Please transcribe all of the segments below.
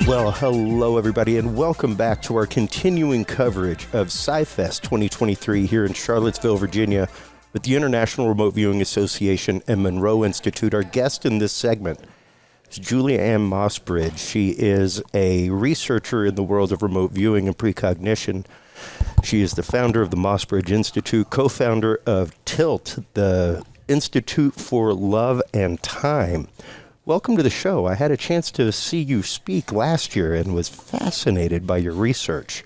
Well, hello everybody, and welcome back to our continuing coverage of Psifest 2023 here in Charlottesville, Virginia, with the International Remote Viewing Association and Monroe Institute. Our guest in this segment is Julia Ann Mossbridge. She is a researcher in the world of remote viewing and precognition. She is the founder of the Mossbridge Institute, co-founder of TILT, the Institute for Love and Time. Welcome to the show. I had a chance to see you speak last year and was fascinated by your research.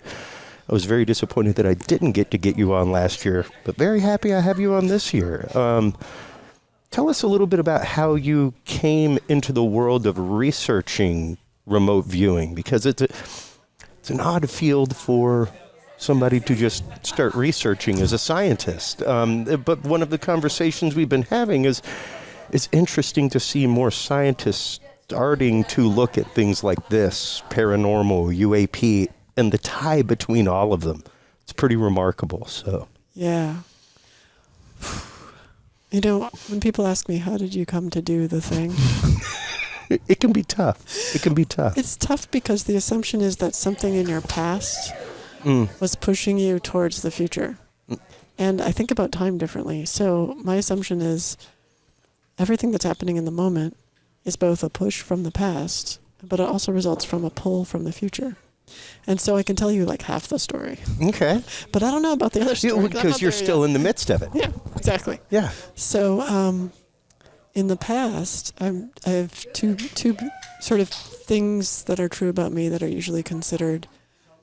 I was very disappointed that I didn't get to get you on last year, but very happy I have you on this year. Tell us a little bit about how you came into the world of researching remote viewing, because it's an odd field for somebody to just start researching as a scientist. But one of the conversations we've been having is it's interesting to see more scientists starting to look at things like this, paranormal, UAP, and the tie between all of them. It's pretty remarkable. So yeah. You know, when people ask me, how did you come to do the thing? It can be tough. It can be tough. It's tough because the assumption is that something in your past was pushing you towards the future. And I think about time differently. So my assumption is everything that's happening in the moment is both a push from the past, but it also results from a pull from the future. And so I can tell you like half the story. Okay. But I don't know about the other story. Because you're still in the midst of it. Yeah, exactly. Yeah. So in the past, I have two sort of things that are true about me that are usually considered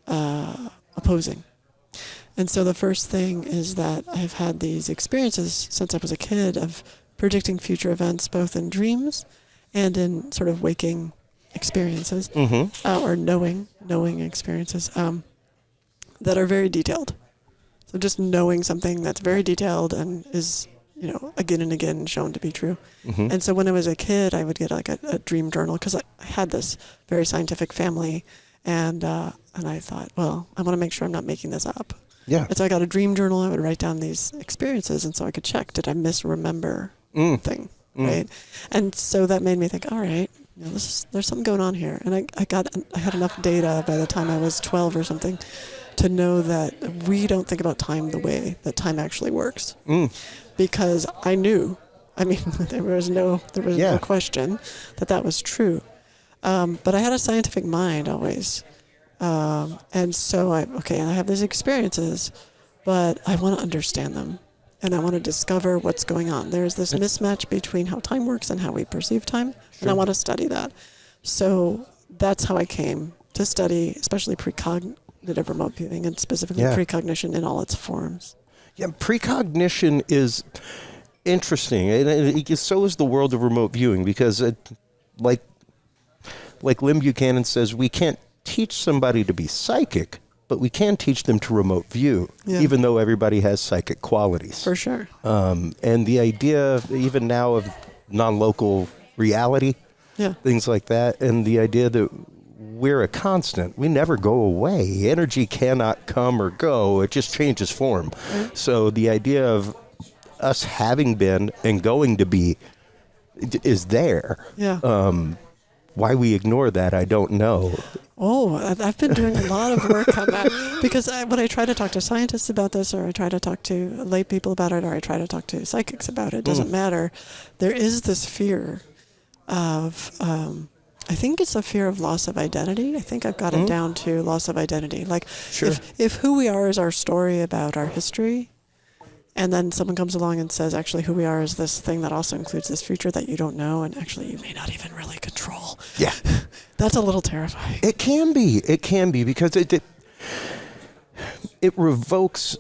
opposing. And so the first thing is that I've had these experiences since I was a kid of predicting future events, both in dreams and in sort of waking experiences, or knowing experiences that are very detailed. So just knowing something that's very detailed and is, you know, again and again shown to be true. And so when I was a kid, I would get like a dream journal because I had this very scientific family, and I thought, well, I want to make sure I'm not making this up. Yeah. And so I got a dream journal. I would write down these experiences, and so I could check, did I misremember thing, right? And so that made me think, all right, you know, there's something going on here. And I had enough data by the time I was 12 or something to know that we don't think about time the way that time actually works. Because I knew, I mean, there was no question that was true. But I had a scientific mind always. And so I have these experiences, but I want to understand them. And I want to discover what's going on. There's this mismatch between how time works and how we perceive time, and I want to study that. So that's how I came to study, especially precognitive remote viewing, and specifically precognition in all its forms. Yeah, precognition is interesting, and so is the world of remote viewing, because like Lynn Buchanan says, we can't teach somebody to be psychic, but we can teach them to remote view, even though everybody has psychic qualities. For sure. And the idea, even now, of non-local reality, things like that, and the idea that we're a constant. We never go away. Energy cannot come or go. It just changes form. Right. So the idea of us having been and going to be is there. Yeah. Why we ignore that, I don't know. Oh, I've been doing a lot of work on that because when I try to talk to scientists about this, or I try to talk to lay people about it, or I try to talk to psychics about it, doesn't matter. There is this fear of, I think it's a fear of loss of identity. I think I've got it down to loss of identity. Like if who we are is our story about our history, and then someone comes along and says, actually, who we are is this thing that also includes this future that you don't know, and actually you may not even really control. Yeah. That's a little terrifying. It can be, because it revokes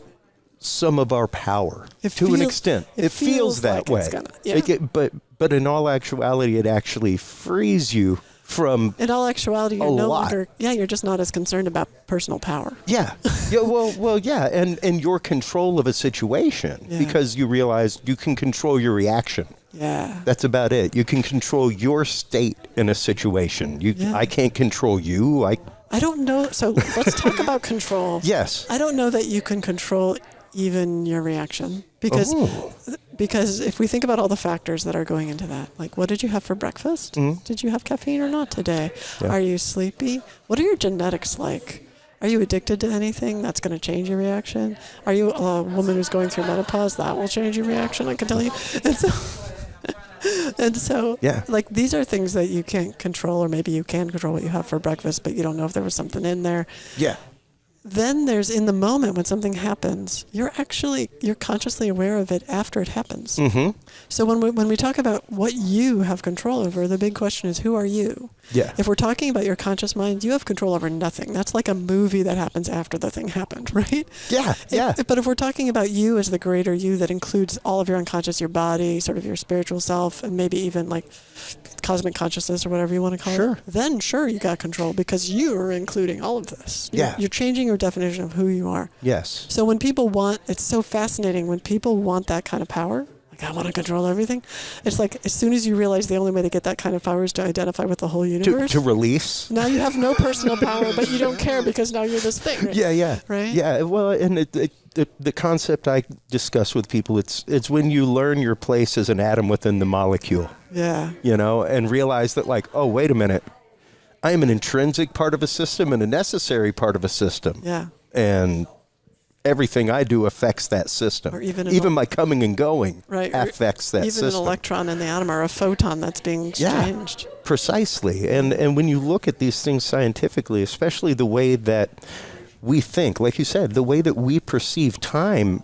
some of our power to an extent. It feels that way. But in all actuality, it actually frees you from in all actuality, you're no longer, you're just not as concerned about personal power. Yeah. And your control of a situation, because you realize you can control your reaction. Yeah. That's about it. You can control your state in a situation. I can't control you. I don't know. So let's talk about control. Yes. I don't know that you can control even your reaction, because Because if we think about all the factors that are going into that, like what did you have for breakfast? Mm-hmm. Did you have caffeine or not today? Yeah. Are you sleepy? What are your genetics like? Are you addicted to anything? That's going to change your reaction. Are you a woman who's going through menopause? That will change your reaction, I can tell you. And so, Yeah. like, these are things that you can't control, or maybe you can control what you have for breakfast, but you don't know if there was something in there. Yeah. Then there's in the moment when something happens, you're consciously aware of it after it happens. Mm-hmm. So when we talk about what you have control over, the big question is, who are you? Yeah. If we're talking about your conscious mind, you have control over nothing. That's like a movie that happens after the thing happened, right? Yeah. Yeah. But if we're talking about you as the greater you that includes all of your unconscious, your body, sort of your spiritual self, and maybe even like cosmic consciousness or whatever you want to call it, then sure, you got control because you're including all of this. You're changing your definition of who you are. Yes. So when people it's so fascinating when people want that kind of power, like I want to control everything. It's like as soon as you realize the only way to get that kind of power is to identify with the whole universe. To release. Now you have no personal power, but you don't care because now you're this thing. Right? Yeah. Right? Yeah. Well, and the concept I discuss with people, it's when you learn your place as an atom within the molecule. Yeah. And realize that, like, oh, wait a minute. I am an intrinsic part of a system and a necessary part of a system. Yeah. And everything I do affects that system. Or even my coming and going affects that even system. Even an electron in the atom or a photon that's being exchanged. Yeah, precisely. And when you look at these things scientifically, especially the way that we think, like you said, the way that we perceive time,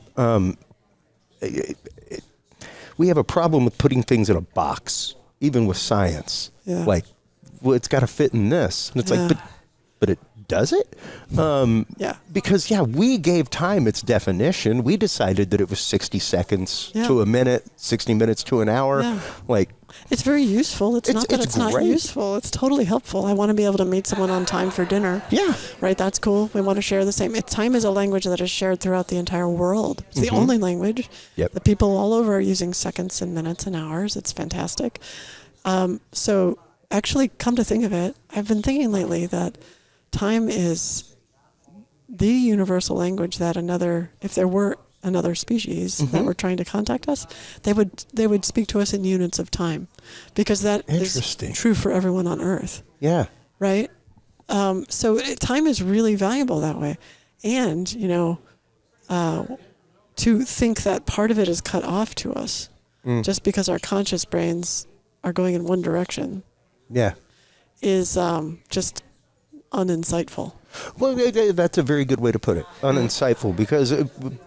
we have a problem with putting things in a box, even with science. Yeah. Like, well, it's got to fit in this. And it's like, but it does it? Because, we gave time its definition. We decided that it was 60 seconds to a minute, 60 minutes to an hour. Yeah. Like, it's very useful. It's not that it's not useful. It's totally helpful. I want to be able to meet someone on time for dinner. Yeah. Right? That's cool. We want to share the same. Time is a language that is shared throughout the entire world. It's the only language. Yep. The people all over are using seconds and minutes and hours. It's fantastic. So actually, come to think of it, I've been thinking lately that time is the universal language that if there were another species that were trying to contact us, they would speak to us in units of time, because that is true for everyone on Earth. Yeah. Right? So time is really valuable that way. And, to think that part of it is cut off to us just because our conscious brains are going in one direction is just uninsightful. Well, that's a very good way to put it. Uninsightful, because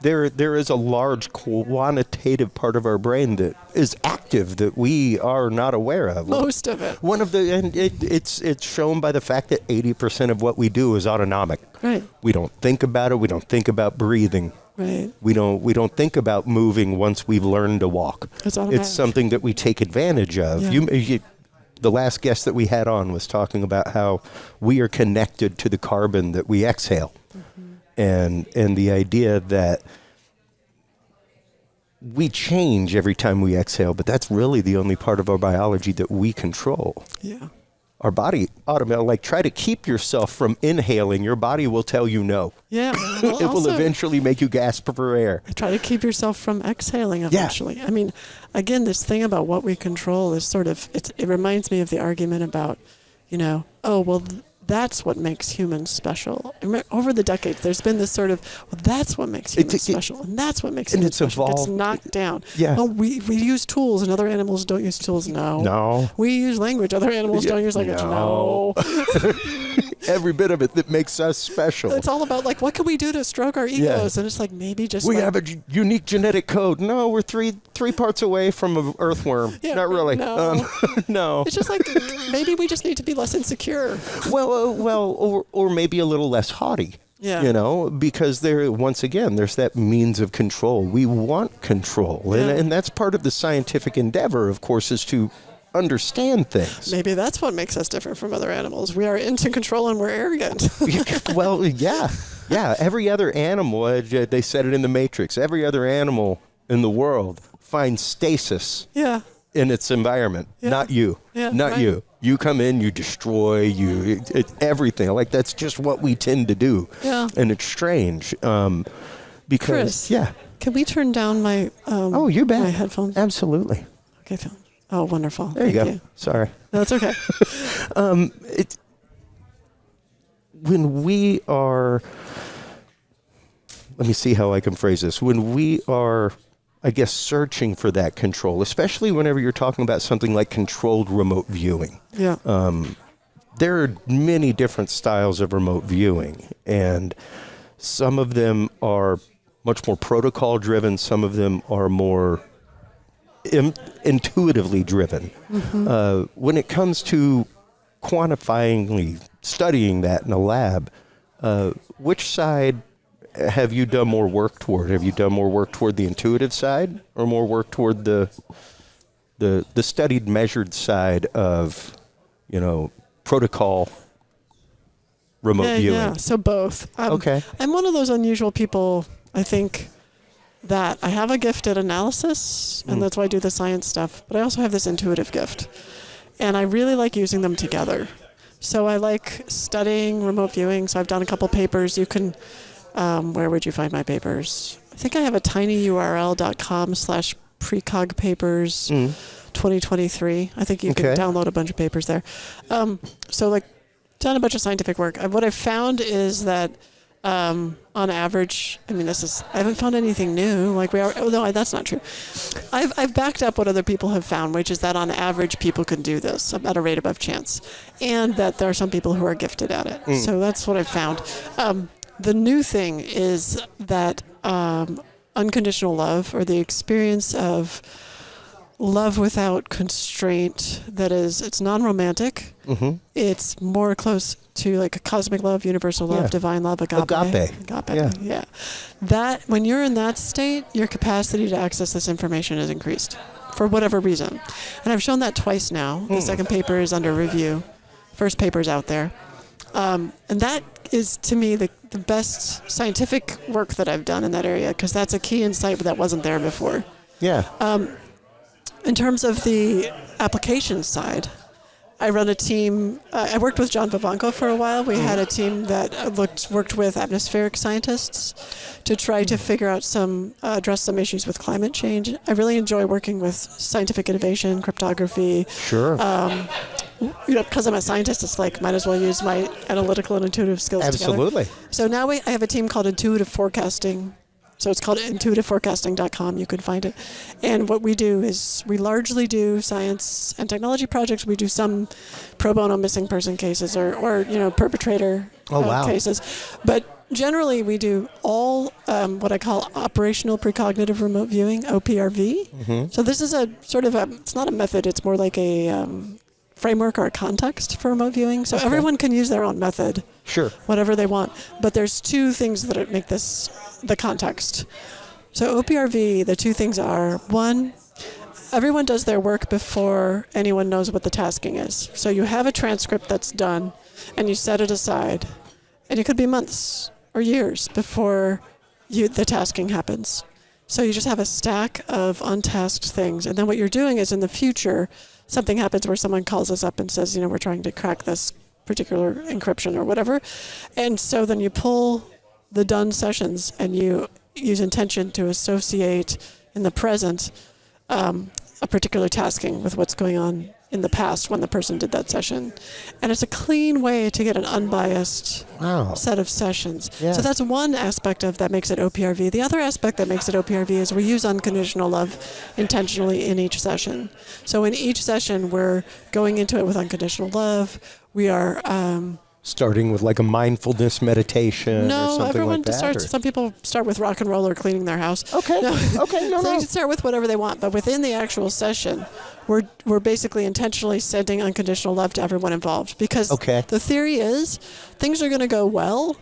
there is a large quantitative part of our brain that is active that we are not aware of. Most of it. It's shown by the fact that 80% of what we do is autonomic. Right. We don't think about it. We don't think about breathing. Right. We don't think about moving once we've learned to walk. It's something that we take advantage of. Yeah. The last guest that we had on was talking about how we are connected to the carbon that we exhale. And the idea that we change every time we exhale, but that's really the only part of our biology that we control. Yeah. Our body automatically, try to keep yourself from inhaling. Your body will tell you no. Yeah. Well, it will eventually make you gasp for air. Try to keep yourself from exhaling eventually. Yeah. I mean, again, this thing about what we control is it reminds me of the argument about, that's what makes humans special. Over the decades, there's been this sort of, that's what makes humans special, and that's what makes humans special. Evolved. It's knocked down. Yeah. Oh, we use tools, and other animals don't use tools. No. We use language. Other animals don't use language. No. Every bit of it that makes us special. It's all about, what can we do to stroke our egos? And it's like, maybe just we have a unique genetic code. No, we're three parts away from an earthworm. Yeah, not really. No. No. It's just like, maybe we just need to be less insecure. Or maybe a little less haughty. Yeah. Because once again, there's that means of control. We want control. Yeah. And that's part of the scientific endeavor, of course, is to understand things. Maybe that's what makes us different from other animals. We are into control and we're arrogant. Well, yeah. Yeah. Every other animal, they said it in the Matrix, every other animal in the world finds stasis in its environment. Yeah. Not you. Yeah, not right. you. You come in, you destroy, everything. That's just what we tend to do. Yeah. And it's strange. Because, Chris, Can we turn down my you bet. my headphones? Absolutely. Okay, Phil. Oh, wonderful. There you Thank go. Sorry. No, it's okay. When we are, let me see how I can phrase this. When we are, I guess, searching for that control, especially whenever you're talking about something like controlled remote viewing. Yeah. There are many different styles of remote viewing, and some of them are much more protocol driven. Some of them are more intuitively driven. Mm-hmm. When it comes to quantifyingly studying that in a lab, which side have you done more work toward? Have you done more work toward the intuitive side, or more work toward the studied, measured side of, protocol remote viewing? Yeah, so both. Okay. I'm one of those unusual people, I think, that I have a gift at analysis, and that's why I do the science stuff, but I also have this intuitive gift. And I really like using them together. So I like studying remote viewing. So I've done a couple papers. You can, where would you find my papers? I think I have a tinyurl.com/precogpapers 2023. I think you can download a bunch of papers there. So like, done a bunch of scientific work. What I've found is that on average, I haven't found anything new. No, that's not true. I've backed up what other people have found, which is that on average, people can do this at a rate above chance, and that there are some people who are gifted at it. So that's what I've found. The new thing is that unconditional love, or the experience of love without constraint, that is, it's non-romantic. It's more close to like a cosmic love, universal love, divine love, agape. Yeah. That, when you're in that state, your capacity to access this information is increased for whatever reason. And I've shown that twice now. The second paper is under review. First paper's out there. And that is, to me, the best scientific work that I've done in that area, because that's a key insight that wasn't there before. Yeah. In terms of the application side, I run a team. I worked with John Vivanco for a while. We had a team that worked with atmospheric scientists to try to figure out address some issues with climate change. I really enjoy working with scientific innovation, cryptography. Sure. Because I'm a scientist, it's like, might as well use my analytical and intuitive skills Absolutely. together. So now I have a team called Intuitive Forecasting. So it's called intuitiveforecasting.com. You can find it. And what we do is we largely do science and technology projects. We do some pro bono missing person cases or perpetrator cases. But generally we do all what I call operational precognitive remote viewing, OPRV. So this is a sort of it's not a method, it's more like a framework or a context for remote viewing. So everyone can use their own method. Sure. Whatever they want. But there's two things that make this the context. So OPRV, the two things are, one, everyone does their work before anyone knows what the tasking is. So you have a transcript that's done, and you set it aside. And it could be months or years before the tasking happens. So you just have a stack of untasked things. And then what you're doing is, in the future, something happens where someone calls us up and says, we're trying to crack this particular encryption or whatever. And so then you pull the done sessions and you use intention to associate in the present a particular tasking with what's going on in the past when the person did that session. And it's a clean way to get an unbiased set of sessions. Yeah. So that's one aspect of that makes it OPRV. The other aspect that makes it OPRV is we use unconditional love intentionally in each session. So in each session, we're going into it with unconditional love. We are starting with like a mindfulness meditation or something everyone like that? starts. Some people start with rock and roll or cleaning their house. Okay. So you can start with whatever they want, but within the actual session, we're basically intentionally sending unconditional love to everyone involved, because the theory is things are going to go well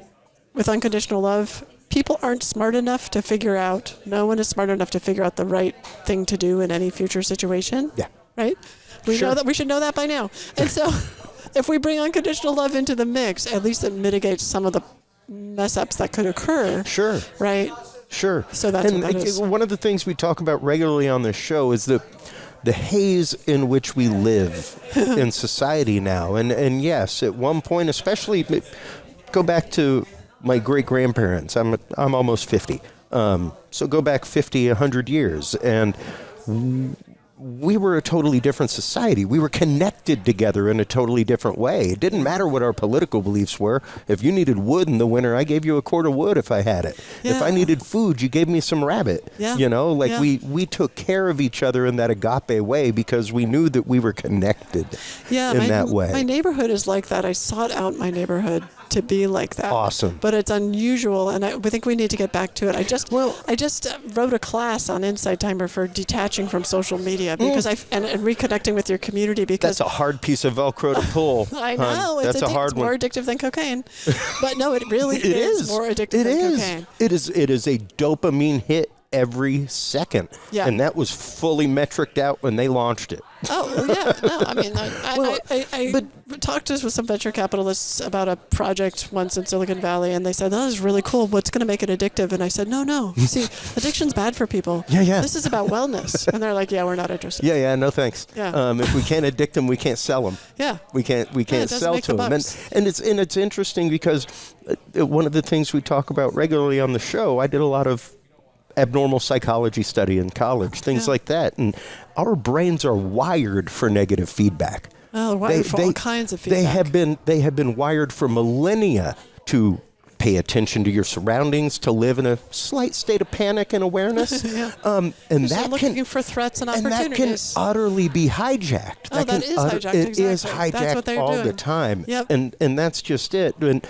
with unconditional love. People aren't smart enough to figure out. No one is smart enough to figure out the right thing to do in any future situation. Yeah. Right. We know that. We should know that by now. And so, if we bring unconditional love into the mix, at least it mitigates some of the mess ups that could occur. Sure. Right? Sure. So that's what that is. One of the things we talk about regularly on this show is the haze in which we live in society now. And yes, at one point, especially, go back to my great-grandparents. I'm almost 50. So go back 50, 100 years, and we were a totally different society. We were connected together in a totally different way. It didn't matter what our political beliefs were. If you needed wood in the winter, I gave you a cord of wood if I had it. Yeah. If I needed food, you gave me some rabbit. Yeah. You know, like Yeah. we took care of each other in that agape way because we knew that we were connected in that way. My neighborhood is like that. I sought out my neighborhood to be like that. Awesome. But it's unusual, and I think we need to get back to it. I just wrote a class on Insight Timer for detaching from social media because and reconnecting with your community, because That's a hard piece of Velcro to pull. I know That's a hard it's one. more addictive than cocaine. But no, it really is more addictive than cocaine. It is a dopamine hit every second. Yeah. And that was fully metriced out when they launched it. Oh, well, yeah. No, I mean, I talked with some venture capitalists about a project once in Silicon Valley, and they said, "Oh, this is really cool. What's going to make it addictive?" And I said, "No. See, addiction's bad for people. Yeah. This is about wellness." And they're like, "Yeah, we're not interested." Yeah, no thanks. Yeah. If we can't addict them, we can't sell them. Yeah. We can't doesn't sell make to the them. bucks. And it's interesting because one of the things we talk about regularly on the show, I did a lot of abnormal psychology study in college, things like that. And our brains are wired for negative feedback. Oh, wired for all kinds of feedback. They have been wired for millennia to pay attention to your surroundings, to live in a slight state of panic and awareness. Yeah. And Just looking for threats and opportunities. that can utterly be hijacked. Oh, that is hijacked, It is exactly. That's what hijacked they're all doing. the time. Yep. And that's just it. And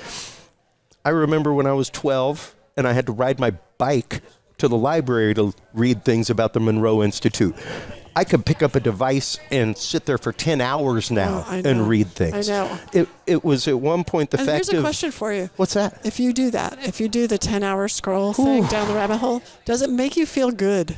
I remember when I was 12 and I had to ride my bike to the library to read things about the Monroe Institute. I could pick up a device and sit there for 10 hours now and read things. I know. It was at one point the fact Here's a question for you. What's that? If you do that, if you do the 10-hour scroll thing down the rabbit hole, does it make you feel good?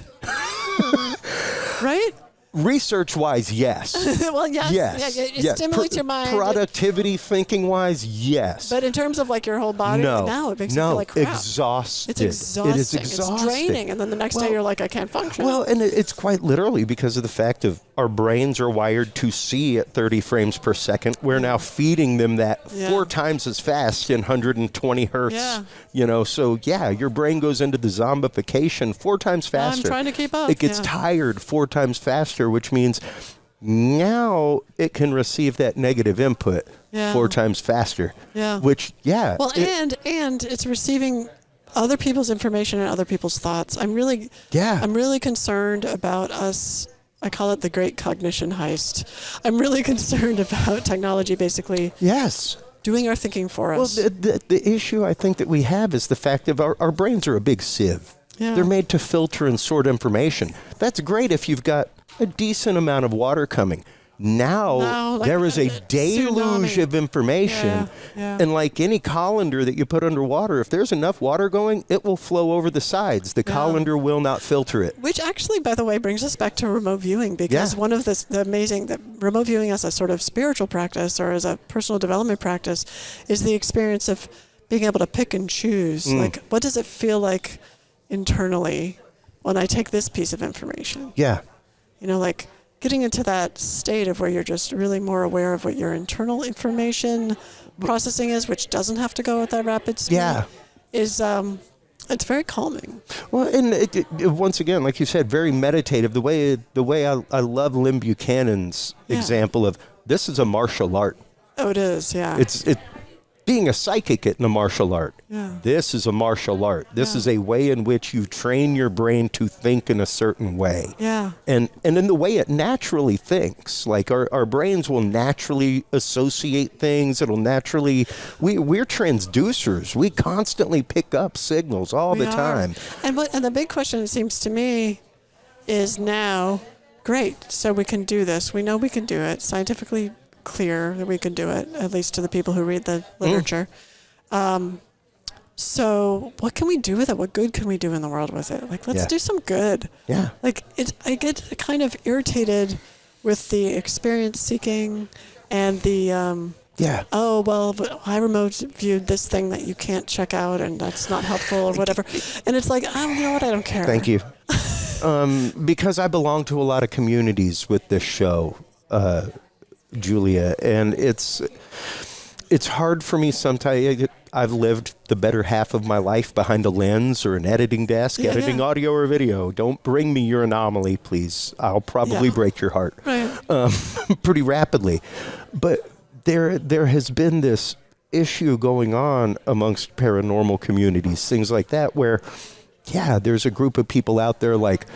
Right? Research-wise, yes. Well, yes. It stimulates your mind. Productivity, thinking-wise, yes. But in terms of like your whole body, no, it makes you feel like crap. Exhausted. It's exhausting. It is exhausting. It's draining. And then the next day you're like, I can't function. Well, and it's quite literally because of the fact of our brains are wired to see at 30 frames per second. We're now feeding them that 4 times as fast in 120 hertz. Yeah. You know, so your brain goes into the zombification 4 times faster. I'm trying to keep up. It gets tired 4 times faster, which means now it can receive that negative input 4 times faster. Yeah. Which, Well, and it's receiving other people's information and other people's thoughts. I'm really concerned about us. I call it the great cognition heist. I'm really concerned about technology basically doing our thinking for us. Well, the issue I think that we have is the fact that our brains are a big sieve. Yeah. They're made to filter and sort information. That's great if you've got a decent amount of water coming. Now there is a deluge of information. Yeah. And like any colander that you put underwater, if there's enough water going, it will flow over the sides. The colander will not filter it. Which actually, by the way, brings us back to remote viewing, because one of the amazing, that remote viewing as a sort of spiritual practice or as a personal development practice is the experience of being able to pick and choose. Like, what does it feel like internally when I take this piece of information? Yeah. You know, like getting into that state of where you're just really more aware of what your internal information processing is, which doesn't have to go at that rapid speed. Is it's very calming. Well, and it, once again, like you said, very meditative. The way I love Lynn Buchanan's example of this is a martial art. Oh, it is. Yeah. It's being a psychic in a martial art. Yeah. This is a martial art. This is a way in which you train your brain to think in a certain way. Yeah. And in the way it naturally thinks. Like our brains will naturally associate things. It'll naturally, we're transducers. We constantly pick up signals all the time. And the big question, it seems to me, is now, great, so we can do this. We know we can do it. Scientifically clear that we can do it, at least to the people who read the literature. So what can we do with it? What good can we do in the world with it? Like, let's do some good. Yeah. Like, I get kind of irritated with the experience seeking and the oh, well, I remote viewed this thing that you can't check out and that's not helpful or whatever. And it's like, oh, you know what? I don't care. Thank you. Because I belong to a lot of communities with this show, Julia, and it's hard for me sometimes. I've lived the better half of my life behind a lens or an editing desk, editing audio or video. Don't bring me your anomaly, please. I'll probably break your heart pretty rapidly. But there has been this issue going on amongst paranormal communities, things like that, where, there's a group of people out there like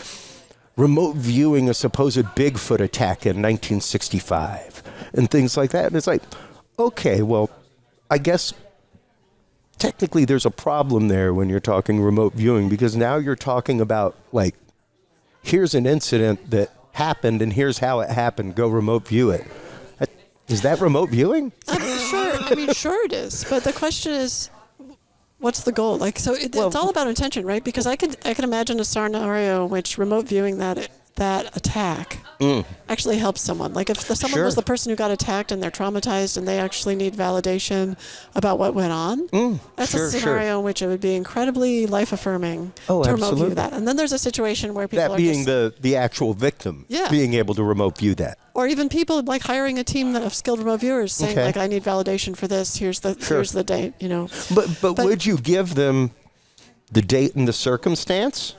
remote viewing a supposed Bigfoot attack in 1965 and things like that. And it's like, okay, well, I guess technically there's a problem there when you're talking remote viewing, because now you're talking about, like, here's an incident that happened and here's how it happened. Go remote view it. Is that remote viewing? Sure it is. But the question is, what's the goal? Like, so it's all about intention, right? Because I could imagine a scenario in which remote viewing that attack actually helps someone. Like if someone was the person who got attacked and they're traumatized and they actually need validation about what went on, that's a scenario in which it would be incredibly life-affirming to remote view that. And then there's a situation where people that being the actual victim, being able to remote view that. Or even people like hiring a team of skilled remote viewers saying, like, I need validation for this. Here's the date, you know. But would you give them the date and the circumstance?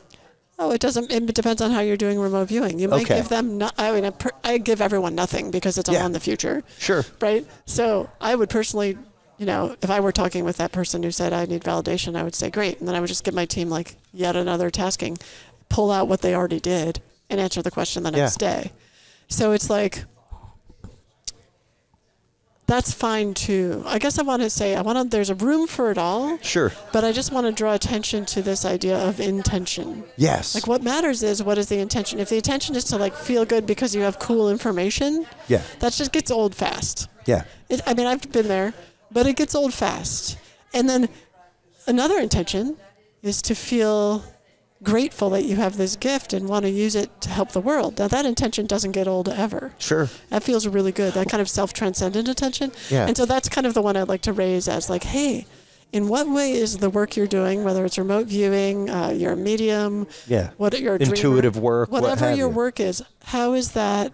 Oh, it doesn't. It depends on how you're doing remote viewing. You might give them. I give everyone nothing because it's all in the future. Sure. Right. So I would personally, if I were talking with that person who said I need validation, I would say great, and then I would just give my team like yet another tasking, pull out what they already did, and answer the question the next day. So it's like, that's fine too. I guess I want to say, there's a room for it all. Sure. But I just want to draw attention to this idea of intention. Yes. Like what matters is, what is the intention? If the intention is to like feel good because you have cool information, that just gets old fast. Yeah. I've been there, but it gets old fast. And then another intention is to feel grateful that you have this gift and want to use it to help the world. Now that intention doesn't get old ever. Sure. That feels really good. That kind of self-transcendent intention. Yeah. And so that's kind of the one I'd like to raise as like, hey, in what way is the work you're doing, whether it's remote viewing, you're a medium, what you're a intuitive dreamer, work, whatever your work is, how is that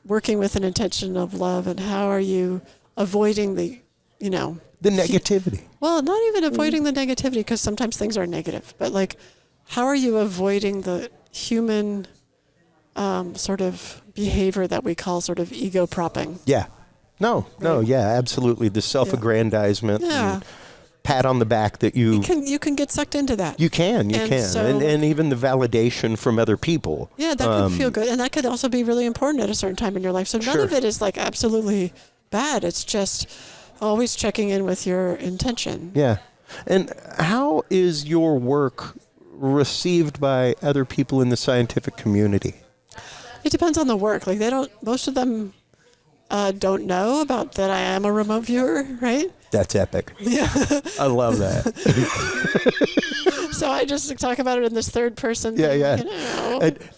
working with an intention of love, and how are you avoiding the negativity? Well, not even avoiding the negativity, because sometimes things are negative, but like, how are you avoiding the human sort of behavior that we call sort of ego propping? Yeah. No, absolutely. The self-aggrandizement and pat on the back that you can get sucked into that. You can. So, and even the validation from other people. Yeah, that could feel good. And that could also be really important at a certain time in your life. So none of it is like absolutely bad. It's just always checking in with your intention. Yeah. And how is your work received by other people in the scientific community? It depends on the work. Like most of them don't know about that I am a remote viewer, right? That's epic. Yeah. I love that. So I just talk about it in this third person. Yeah.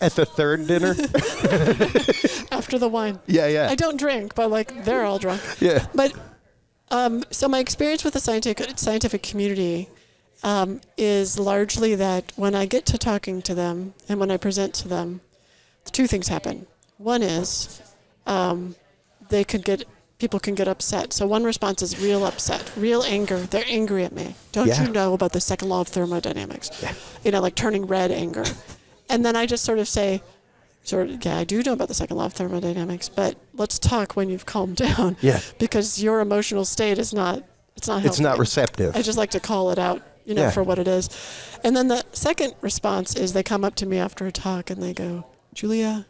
At the third dinner? After the wine. Yeah. I don't drink, but like they're all drunk. Yeah. But so my experience with the scientific community is largely that when I get to talking to them and when I present to them, two things happen. One is people can get upset. So one response is real upset, real anger. They're angry at me. Don't you know about the second law of thermodynamics? Yeah. Like turning red anger. And then I just sort of say, I do know about the second law of thermodynamics, but let's talk when you've calmed down. Yeah. Because your emotional state is not helping. It's not receptive. I just like to call it out, for what it is. And then the second response is they come up to me after a talk and they go, Julia,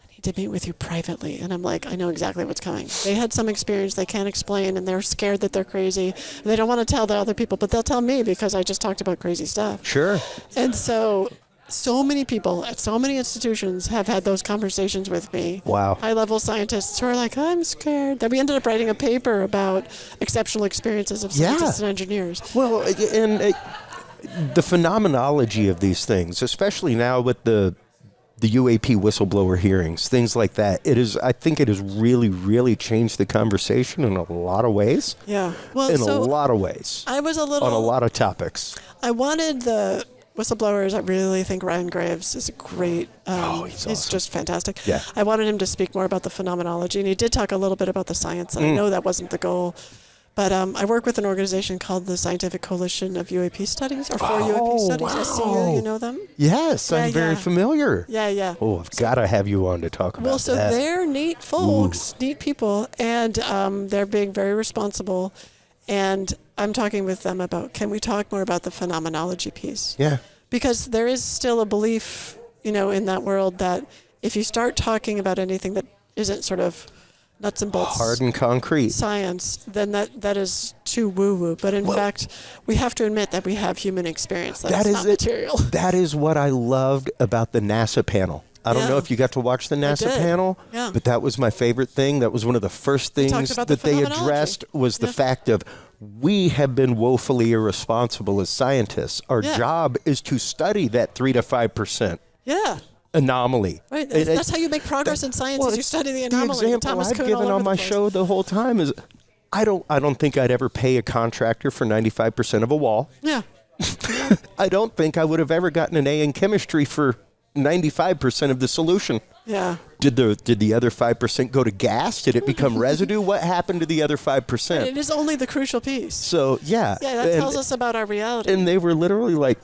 I need to meet with you privately. And I'm like, I know exactly what's coming. They had some experience they can't explain, and they're scared that they're crazy. They don't want to tell the other people, but they'll tell me because I just talked about crazy stuff. Sure. And so many people at so many institutions have had those conversations with me. Wow. High-level scientists who are like, I'm scared. That we ended up writing a paper about exceptional experiences of scientists and engineers. Well, and the phenomenology of these things, especially now with the UAP whistleblower hearings, things like that, I think it has really, really changed the conversation in a lot of ways. Yeah. Well, in a lot of ways. I was on a lot of topics. I wanted the whistleblowers. I really think Ryan Graves is a great. He's awesome. He's just fantastic. Yeah. I wanted him to speak more about the phenomenology, and he did talk a little bit about the science, and I know that wasn't the goal. But I work with an organization called the Scientific Coalition of UAP Studies, or for UAP Studies. Wow. SCU, you know them? Yes, Yeah, I'm very familiar. Yeah. Oh, I've got to have you on to talk about that. Well, so they're neat folks, neat people, and they're being very responsible. And I'm talking with them about, can we talk more about the phenomenology piece? Yeah. Because there is still a belief, in that world that if you start talking about anything that isn't sort of nuts and bolts, hard and concrete science, then that is too woo-woo. But in fact, we have to admit that we have human experience. That is not material. That is what I loved about the NASA panel. I don't know if you got to watch the NASA panel, but that was my favorite thing. That was one of the first things that they addressed was the fact of we have been woefully irresponsible as scientists. Our job is to study that 3 to 5% anomaly. Right. That's how you make progress in science. Is you study the anomaly. The example I've given on my show the whole time is I don't think I'd ever pay a contractor for 95% of a wall. Yeah. I don't think I would have ever gotten an A in chemistry for 95% of the solution. Yeah. Did the other 5% go to gas? Did it become residue? What happened to the other 5%? It is only the crucial piece. So, yeah. Yeah, that tells us about our reality. And they were literally like,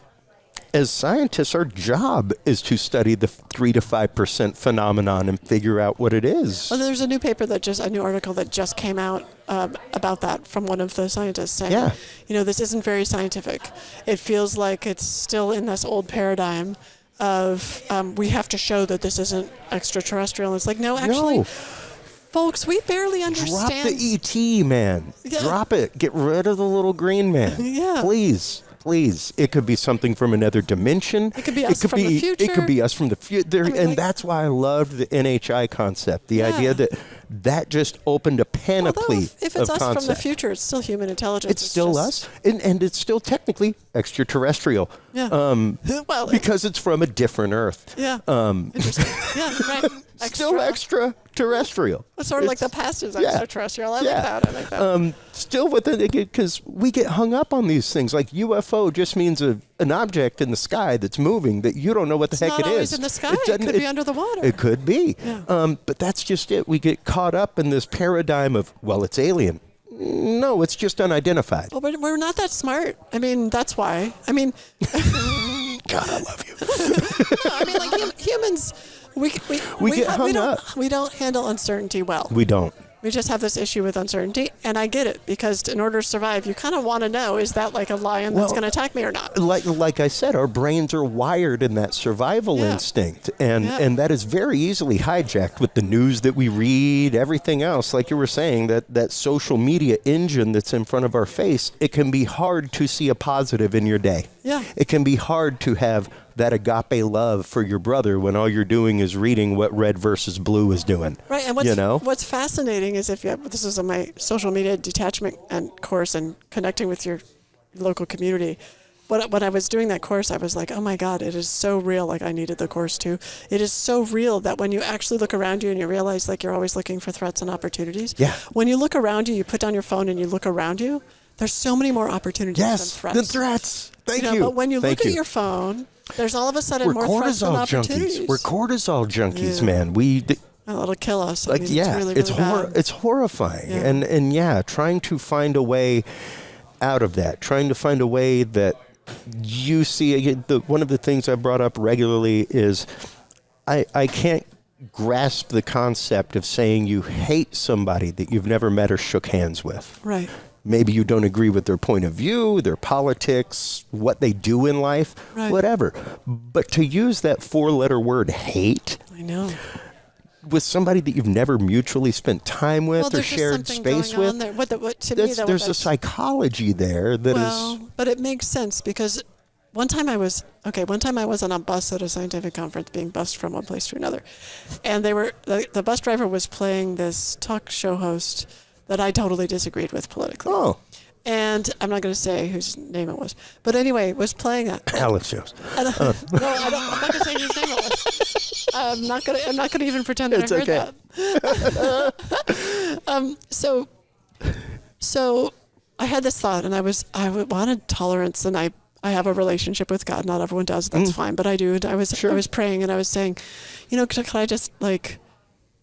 as scientists, our job is to study the 3 to 5% phenomenon and figure out what it is. Well, there's a new paper a new article that just came out about that from one of the scientists saying, this isn't very scientific. It feels like it's still in this old paradigm of we have to show that this isn't extraterrestrial. And it's like, no, actually, folks, we barely understand. Drop the ET, man. Yeah. Drop it. Get rid of the little green man. Yeah. Please. It could be something from another dimension. It could be us from the future. It could be us from the future. And that's why I loved the NHI concept. The idea that just opened a panoply of concepts. If it's us from the future, it's still human intelligence. It's still us. And it's still technically extraterrestrial. Yeah. Because it's from a different Earth. Yeah. Interesting. Yeah, right. Still extraterrestrial. It's sort of like the past is extraterrestrial. I like that. Still with it, because we get hung up on these things. Like UFO just means an object in the sky that's moving that you don't know what the heck it is. It's not always in the sky. It could be under the water. It could be. Yeah. But that's just it. We get caught up in this paradigm of, well, it's alien. No, it's just unidentified. Well, but we're not that smart. I mean, that's why. I mean, God, I love you. I mean, like humans, we get hung up. We don't handle uncertainty well. We don't. We just have this issue with uncertainty, and I get it, because in order to survive, you kind of want to know, is that like a lion that's going to attack me or not? Like I said, our brains are wired in that survival instinct, and that is very easily hijacked with the news that we read, everything else. Like you were saying, that social media engine that's in front of our face, it can be hard to see a positive in your day. Yeah. It can be hard to have that agape love for your brother when all you're doing is reading what red versus blue is doing. Right, and what's fascinating is this is on my social media detachment and course and connecting with your local community. When I was doing that course, I was like, oh my God, it is so real. Like I needed the course too. It is so real that when you actually look around you and you realize like you're always looking for threats and opportunities. Yeah. When you look around you, you put down your phone and you look around you, there's so many more opportunities than threats. Than threats. Thank you. But when you look at your phone, there's all of a sudden more threats and opportunities. We're cortisol junkies, man. It'll kill us. Like, it's really, really bad. It's horrifying. And trying to find a way out of that, trying to find a way that you see. One of the things I brought up regularly is I can't grasp the concept of saying you hate somebody that you've never met or shook hands with. Right. Maybe you don't agree with their point of view, their politics, what they do in life, whatever. But to use that 4-letter word hate, I know, with somebody that you've never mutually spent time with or shared space with, there's a psychology there that is. But it makes sense because one time I was on a bus at a scientific conference being bussed from one place to another, and the bus driver was playing this talk show host that I totally disagreed with politically. Oh. And I'm not going to say whose name it was. But anyway, was playing that. Alex Jones. No, I'm not going to say whose name it was. I'm not going to even pretend that I heard that. So I had this thought, and I wanted tolerance, and I have a relationship with God. Not everyone does. That's fine, but I do. And I was praying, and I was saying, could I just like,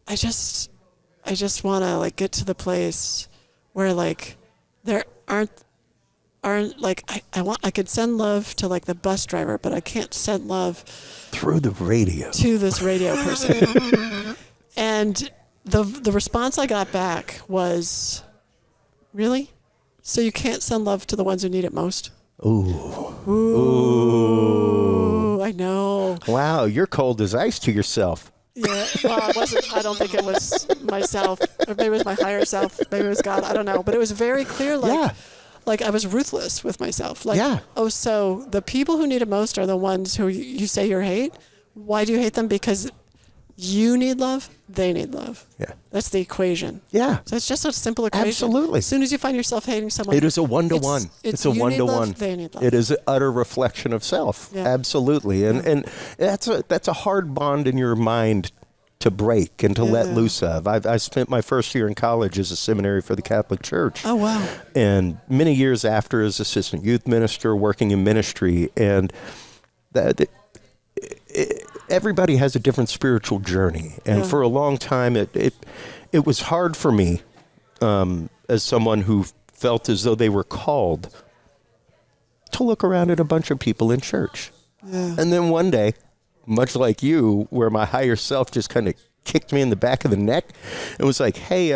I just want to like get to the place where like there aren't like I could send love to like the bus driver, but I can't send love through the radio to this radio person. And the response I got back was, really? So you can't send love to the ones who need it most? Ooh. I know. Wow, you're cold as ice to yourself. Yeah, well, I don't think it was myself, or maybe it was my higher self, maybe it was God, I don't know. But it was very clear, like I was ruthless with myself. Like, oh, so the people who need it most are the ones who you say you hate? Why do you hate them? Because you need love, they need love. Yeah. That's the equation. Yeah. So it's just a simple equation. Absolutely. As soon as you find yourself hating someone, it is a one-to-one. It's a one-to-one. They need love. It is an utter reflection of self. Yeah. Absolutely. And that's a hard bond in your mind to break and to let loose of. I spent my first year in college as a seminary for the Catholic Church. Oh, wow. And many years after as assistant youth minister, working in ministry. And everybody has a different spiritual journey. And for a long time, it was hard for me as someone who felt as though they were called to look around at a bunch of people in church. Yeah. And then one day, much like you, where my higher self just kind of kicked me in the back of the neck and was like, hey,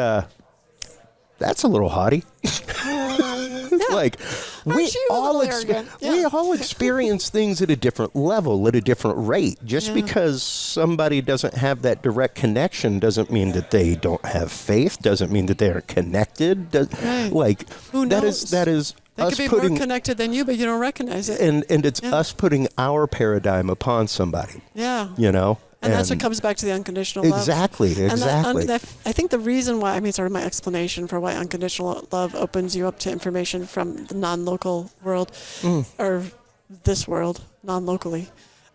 that's a little haughty. Like, we all experience things at a different level, at a different rate. Just because somebody doesn't have that direct connection doesn't mean that they don't have faith, doesn't mean that they aren't connected. Like, who knows? That is they could be more connected than you, but you don't recognize it. And it's us putting our paradigm upon somebody. Yeah. You know? And that's what comes back to the unconditional love. Exactly. I think the reason why, sort of my explanation for why unconditional love opens you up to information from the non-local world, or this world, non-locally.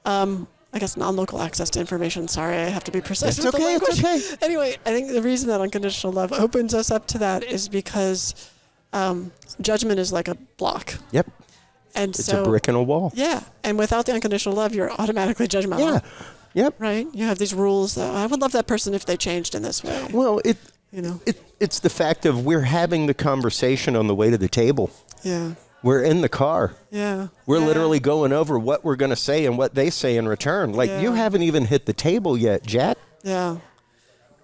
I guess non-local access to information. Sorry, I have to be precise with the language. It's okay. Anyway, I think the reason that unconditional love opens us up to that is because judgment is like a block. Yep. And it's a brick in a wall. Yeah. And without the unconditional love, you're automatically judgmental. Yeah. Yep. Right? You have these rules that I would love that person if they changed in this way. Well, it's the fact of we're having the conversation on the way to the table. Yeah. We're in the car. Yeah. We're literally going over what we're going to say and what they say in return. Like, you haven't even hit the table yet, Jack. Yeah.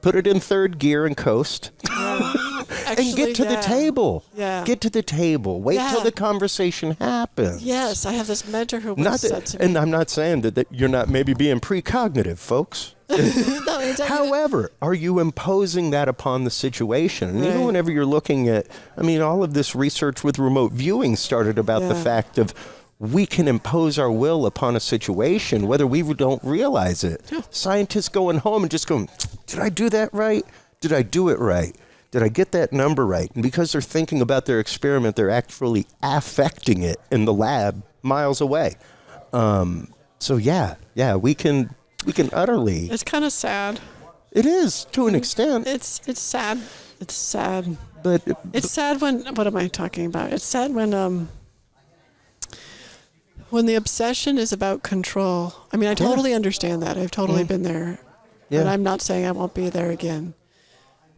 Put it in third gear and coast. Yeah. Actually, and get to the table. Yeah. Get to the table. Wait till the conversation happens. Yes, I have this mentor who once said to me. And I'm not saying that you're not maybe being precognitive, folks. No, however, are you imposing that upon the situation? And even whenever you're looking at, all of this research with remote viewing started about the fact of we can impose our will upon a situation, whether we don't realize it. Yeah. Scientists going home and just going, did I do that right? Did I do it right? Did I get that number right? And because they're thinking about their experiment, they're actually affecting it in the lab miles away. So we can utterly. It's kind of sad. It is to an extent. It's sad. It's sad. But it's sad when. What am I talking about? It's sad when the obsession is about control. I totally understand that. I've totally been there. Yeah. And I'm not saying I won't be there again.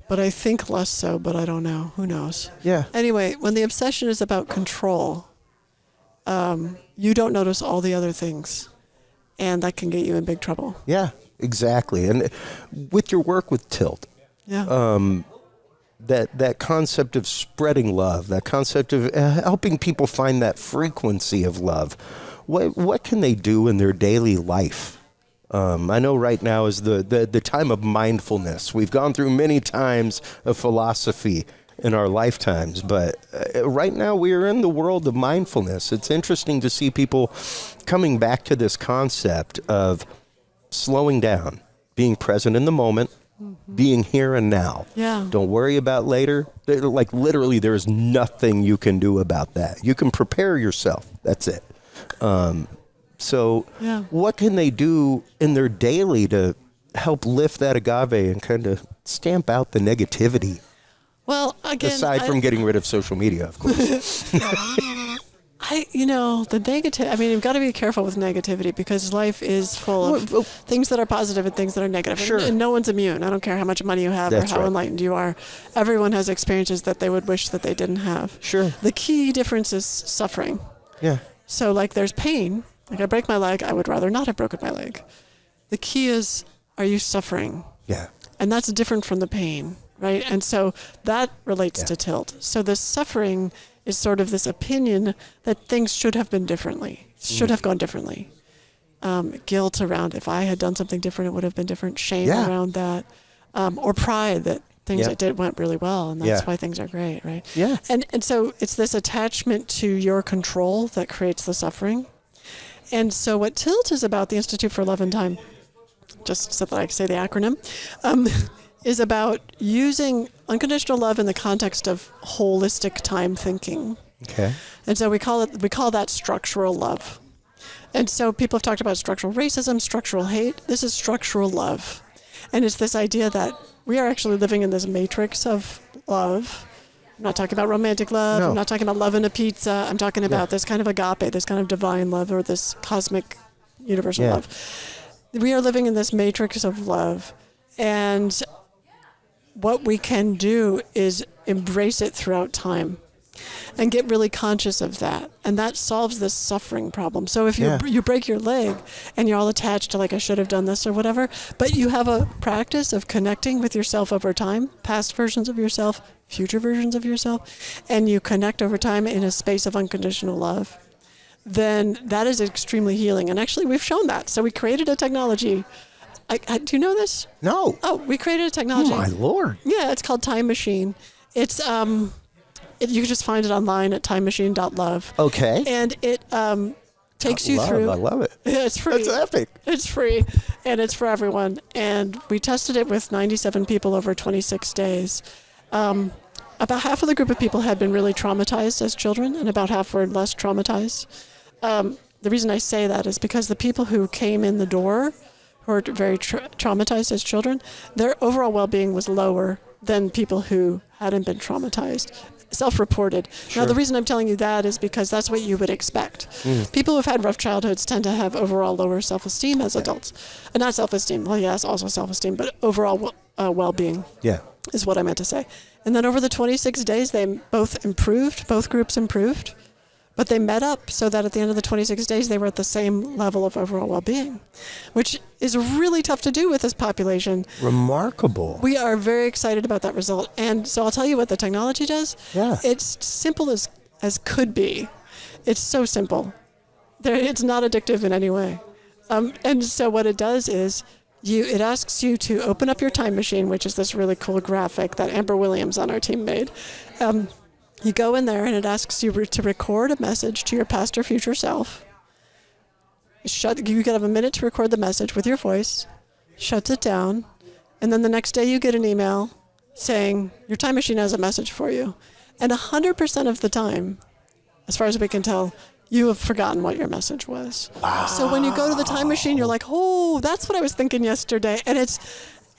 But I think less so, but I don't know. Who knows? Yeah. Anyway, when the obsession is about control, you don't notice all the other things. And that can get you in big trouble. Yeah, exactly. And with your work with Tilt, that concept of spreading love, that concept of helping people find that frequency of love, what can they do in their daily life? I know right now is the time of mindfulness. We've gone through many times of philosophy in our lifetimes, but right now we are in the world of mindfulness. It's interesting to see people coming back to this concept of slowing down, being present in the moment, being here and now. Yeah. Don't worry about later. Like literally there's nothing you can do about that. You can prepare yourself. That's it. So what can they do in their daily to help lift that agave and kind of stamp out the negativity? Well, again, aside from getting rid of social media, of course. The negative, you've got to be careful with negativity because life is full of things that are positive and things that are negative. Sure. And no one's immune. I don't care how much money you have That's or how right. enlightened you are. Everyone has experiences that they would wish that they didn't have. Sure. The key difference is suffering. Yeah. So like there's pain. Like I break my leg, I would rather not have broken my leg. The key is, are you suffering? Yeah. And that's different from the pain, right? And so that relates to tilt. So the suffering is sort of this opinion that things should have been differently, should have gone differently. Guilt around if I had done something different, it would have been different. Shame around that, or pride that things I did went really well, and that's why things are great, right? Yeah. And so it's this attachment to your control that creates the suffering. And so what TILT is about, the Institute for Love and Time, just so that I can say the acronym, is about using unconditional love in the context of holistic time thinking. Okay. And so we call that structural love. And so people have talked about structural racism, structural hate. This is structural love. And it's this idea that we are actually living in this matrix of love. I'm not talking about romantic love. No. I'm not talking about love in a pizza. I'm talking about this kind of agape, this kind of divine love, or this cosmic universal love. We are living in this matrix of love. And what we can do is embrace it throughout time and get really conscious of that. And that solves this suffering problem. So if you break your leg and you're all attached to like, I should have done this or whatever, but you have a practice of connecting with yourself over time, past versions of yourself, future versions of yourself, and you connect over time in a space of unconditional love, then that is extremely healing. And actually we've shown that. So we created a technology. Do you know this? No. Oh, we created a technology. Oh, my Lord. Yeah, it's called Time Machine. It's you can just find it online at timemachine.love. Okay. And it takes you through. I love it. Yeah, it's free. That's epic. It's free, and it's for everyone. And we tested it with 97 people over 26 days. About half of the group of people had been really traumatized as children, and about half were less traumatized. The reason I say that is because the people who came in the door who are very traumatized as children, their overall well-being was lower than people who hadn't been traumatized, self-reported. Sure. Now, the reason I'm telling you that is because that's what you would expect. People who've had rough childhoods tend to have overall lower self-esteem as adults. Not self-esteem, well, yes, also self-esteem, but overall well-being is what I meant to say. And then over the 26 days, they both groups improved. But they met up so that at the end of the 26 days, they were at the same level of overall well-being, which is really tough to do with this population. Remarkable. We are very excited about that result. And so I'll tell you what the technology does. Yeah. It's simple as could be. It's so simple. It's not addictive in any way. And so what it does is it asks you to open up your time machine, which is this really cool graphic that Amber Williams on our team made. You go in there and it asks you to record a message to your past or future self. You can have a minute to record the message with your voice, shuts it down, and then the next day you get an email saying your time machine has a message for you. And 100% of the time, as far as we can tell, you have forgotten what your message was. Wow. So when you go to the time machine, you're like, oh, that's what I was thinking yesterday.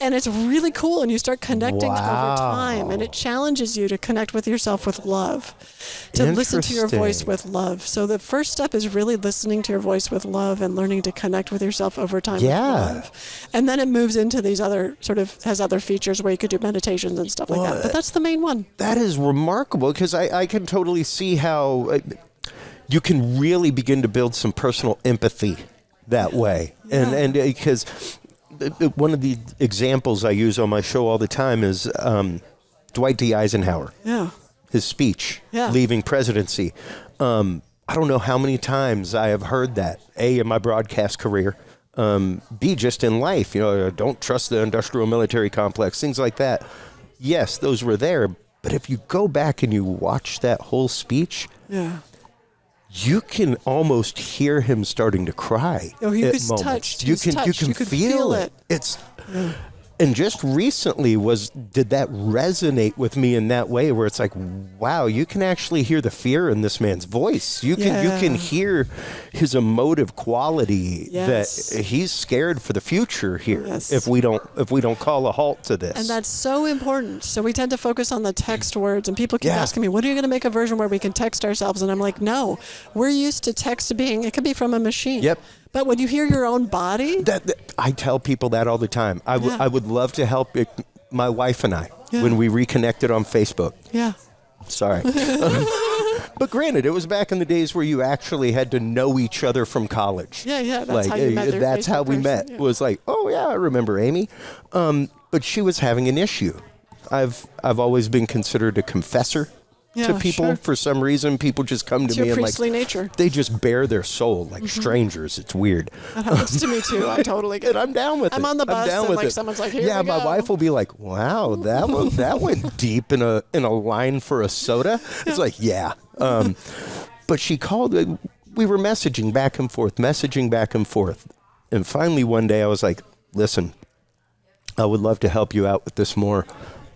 And it's really cool, and you start connecting over time, and it challenges you to connect with yourself with love, to listen to your voice with love. So the first step is really listening to your voice with love and learning to connect with yourself over time with love. And then it moves into these has other features where you could do meditations and stuff like that. But that's the main one. That is remarkable, because I can totally see how you can really begin to build some personal empathy that way. Yeah. And because one of the examples I use on my show all the time is Dwight D. Eisenhower. Yeah. His speech leaving presidency. I don't know how many times I have heard that, A, in my broadcast career, B, just in life. Don't trust the industrial military complex, things like that. Yes, those were there. But if you go back and you watch that whole speech, you can almost hear him starting to cry. Oh, he was touched. You can feel it. It's And just recently did that resonate with me in that way where it's like, wow, you can actually hear the fear in this man's voice. You can hear his emotive quality that he's scared for the future here if we don't call a halt to this. And that's so important. So we tend to focus on the text words, and people keep asking me, when are you going to make a version where we can text ourselves? And I'm like, no, we're used to text being, it could be from a machine. Yep. But when you hear your own body, I tell people that all the time. I would love to help my wife and I when we reconnected on Facebook. Yeah. Sorry. But granted, it was back in the days where you actually had to know each other from college. Yeah. That's how you met. That's how we met. Yeah. Was like, oh yeah, I remember Amy. But she was having an issue. I've always been considered a confessor to people for some reason. People just come to me and priestly nature. They just bare their soul like strangers. It's weird. That happens to me too. I totally get it. And I'm down with it. I'm on the bus and like someone's like, here we go. My wife will be like, wow, that went deep in a line for a soda. It's like, but she called. We were messaging back and forth. And finally one day I was like, listen, I would love to help you out with this more.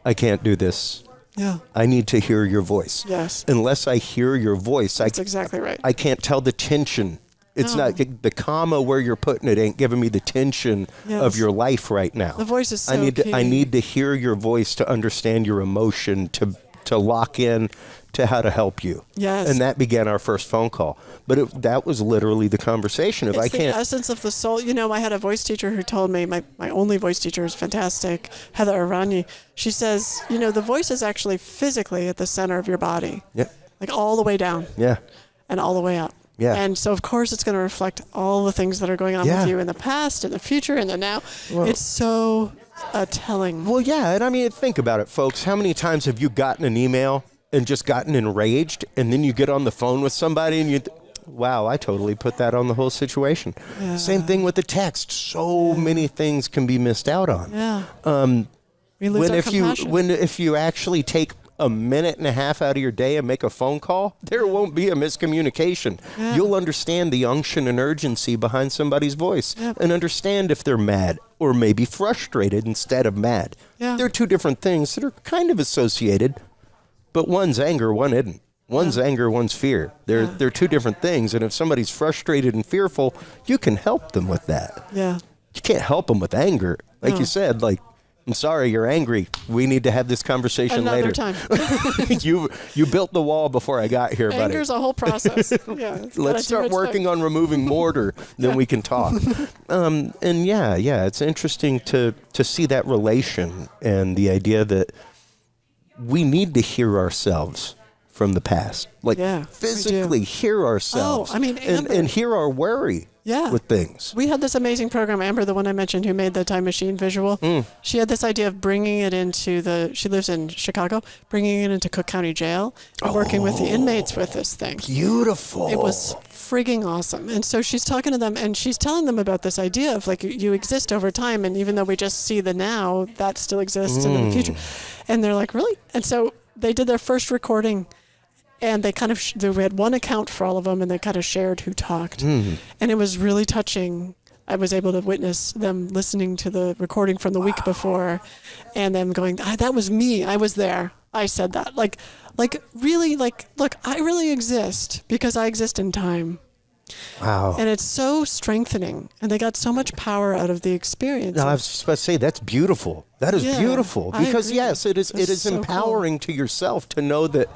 I can't do this. Yeah. I need to hear your voice. Yes. Unless I hear your voice, that's exactly right. I can't tell the tension. It's not the comma where you're putting it ain't giving me the tension of your life right now. The voice is so key. I need to hear your voice to understand your emotion, to lock in to how to help you. Yes. And that began our first phone call. But that was literally the conversation. It's the essence of the soul. You know, I had a voice teacher who told me, my only voice teacher is fantastic, Heather Arani. She says, you know, the voice is actually physically at the center of your body. Yep. Like all the way down. Yeah. And all the way up. Yeah. And so, of course, it's going to reflect all the things that are going on with you in the past, in the future, in the now. Well, it's so telling. Well, yeah. And I mean, think about it, folks. How many times have you gotten an email and just gotten enraged, and then you get on the phone with somebody and wow, I totally put that on the whole situation. Yeah. Same thing with the text. So many things can be missed out on. Yeah. We lose our compassion. If you actually take a minute and a half out of your day and make a phone call, there won't be a miscommunication. Yeah. You'll understand the unction and urgency behind somebody's voice and understand if they're mad or maybe frustrated instead of mad. Yeah. They're two different things that are kind of associated, but one's anger, one isn't. One's anger, one's fear. They're two different things, and if somebody's frustrated and fearful, you can help them with that. Yeah. You can't help them with anger. Like you said, like, I'm sorry, you're angry. We need to have this conversation later. Another time. You built the wall before I got here, buddy. Anger's a whole process. Let's start working on removing mortar, then we can talk. And it's interesting to see that relation and the idea that we need to hear ourselves from the past. Like physically hear ourselves. Oh, I mean, and hear our worry. With things. We had this amazing program, Amber, the one I mentioned, who made the time machine visual. She had this idea of bringing it into she lives in Chicago, bringing it into Cook County Jail and working with the inmates with this thing. Beautiful. It was frigging awesome. And so she's talking to them and she's telling them about this idea of like you exist over time, and even though we just see the now, that still exists in the future. And they're like, really? And so they did their first recording. And they kind of, we had one account for all of them, and they kind of shared who talked. And it was really touching. I was able to witness them listening to the recording from the week before, and them going, that was me. I was there. I said that. Like really, like, look, I really exist because I exist in time. Wow. And it's so strengthening. And they got so much power out of the experience. No, I was just about to say, that's beautiful. That is beautiful. Because, yes, it is so empowering to yourself to know that,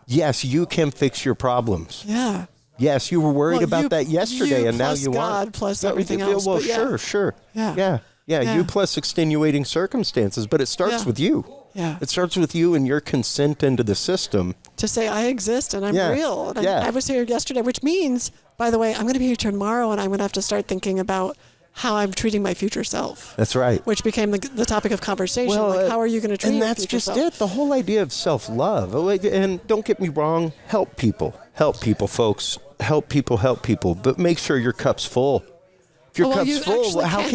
yes, you can fix your problems. Yeah. Yes, you were worried about that yesterday, and now you aren't. God plus everything else. Well, sure. Yeah. You plus extenuating circumstances, but it starts with you. Yeah. It starts with you and your consent into the system. To say, I exist and I'm real. And I was here yesterday, which means, by the way, I'm going to be here tomorrow, and I'm going to have to start thinking about how I'm treating my future self. That's right. Which became the topic of conversation. Well, how are you going to treat your future self? And that's just it. The whole idea of self-love. And don't get me wrong, help people. Help people, folks. Help people. But make sure your cup's full. If your cup's full, how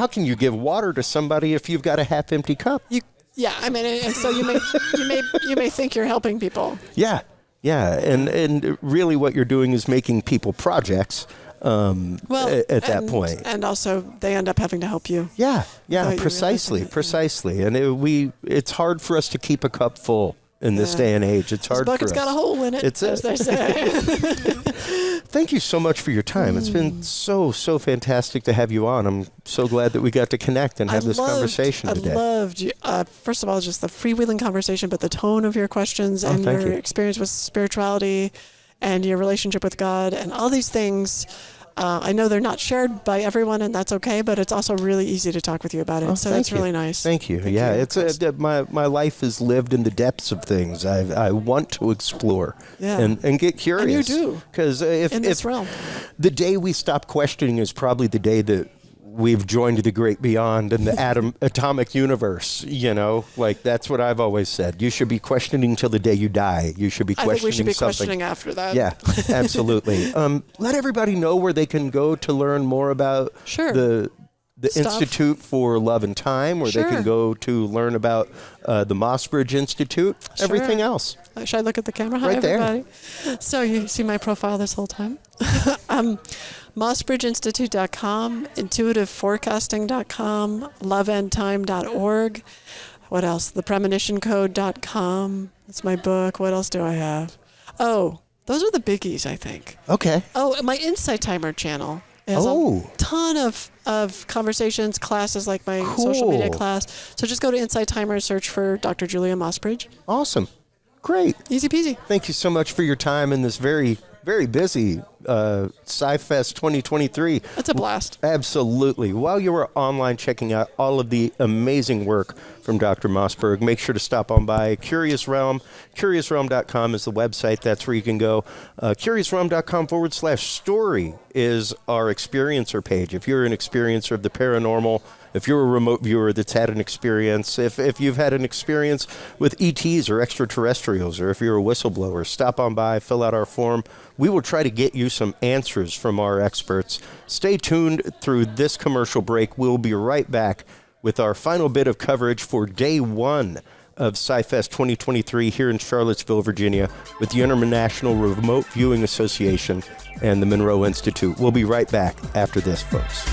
can you give water to somebody if you've got a half-empty cup? I mean, and so you may think you're helping people. Yeah. And really what you're doing is making people projects. at that point. And also, they end up having to help you. Yeah, without you precisely. realizing it. And it's hard for us to keep a cup full in this day and age. It's hard for us. This bucket's got a hole in it, as they say. Thank you so much for your time. It's been so fantastic to have you on. I'm so glad that we got to connect and have this conversation today. I loved, first of all, just the freewheeling conversation, but the tone of your questions and your experience with spirituality and your relationship with God and all these things. I know they're not shared by everyone, and that's okay, but it's also really easy to talk with you about it. So that's really nice. Thank you. My life is lived in the depths of things. I want to explore and get curious. And you do. Because in this realm. The day we stop questioning is probably the day that we've joined the great beyond and the atomic universe, like that's what I've always said. You should be questioning till the day you die. You should be questioning something. I think we should be questioning after that. Yeah, absolutely. Let everybody know where they can go to learn more about the Institute for Love and Time, where they can go to learn about the Mossbridge Institute, everything else. Should I look at the camera? Hi, everybody. So you see my profile this whole time? Mossbridgeinstitute.com, intuitiveforecasting.com, loveandtime.org. What else? The Premonition Code.com. That's my book. What else do I have? Oh, those are the biggies, I think. Okay. Oh, my Insight Timer channel. It has a ton of conversations, classes like my social media class. So just go to Insight Timer and search for Dr. Julia Mossbridge. Awesome. Great. Easy peasy. Thank you so much for your time in this very, very busy Psifest 2023. That's a blast. Absolutely. While you were online checking out all of the amazing work from Dr. Mossbridge, make sure to stop on by Curious Realm. CuriousRealm.com is the website. That's where you can go. CuriousRealm.com/story is our experiencer page. If you're an experiencer of the paranormal, if you're a remote viewer that's had an experience, if you've had an experience with ETs or extraterrestrials, or if you're a whistleblower, stop on by, fill out our form. We will try to get you some answers from our experts. Stay tuned through this commercial break. We'll be right back with our final bit of coverage for day one of Psifest 2023 here in Charlottesville, Virginia, with the International Remote Viewing Association and the Monroe Institute. We'll be right back after this, folks.